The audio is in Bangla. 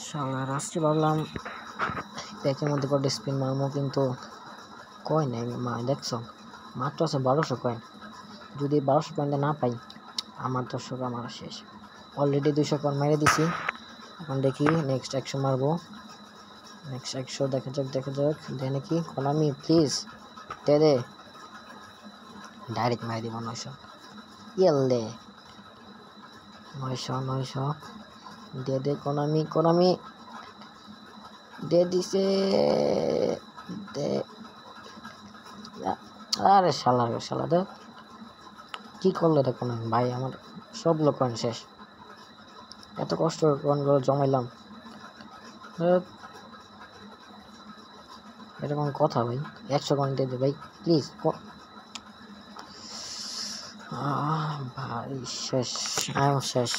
শালার আসছে ভাবলাম প্যাকের মধ্যে কটা স্পিন মারবো, কিন্তু কয়েন নেই মা, দেখছো মাত্র আছে 1200 কয়েন। যদি 1200 কয়েনটা না পাই আমার দর্শক আমার শেষ। অলরেডি 200 কয়েন মেরে দিছি, এখন দেখি নেক্সট 100 মারবো। নেক্সট 100 দেখা যাক দে নাকি কোনামি, প্লিজ দে ডাইরেক্ট মেরে দিব 900। ইয়েলে 900 দে কোনামি দে দিছে দে। আরে শালা দে কি করলো এটা কোনামি ভাই, আমার সবগুলো কয়েন শেষ। এত কষ্ট কয়েনগুলো জমাইলাম, এটা কোন কথা ভাই? 100 কয়েন দিয়ে দে ভাই প্লিজ। ভাই শেষ, শেষ।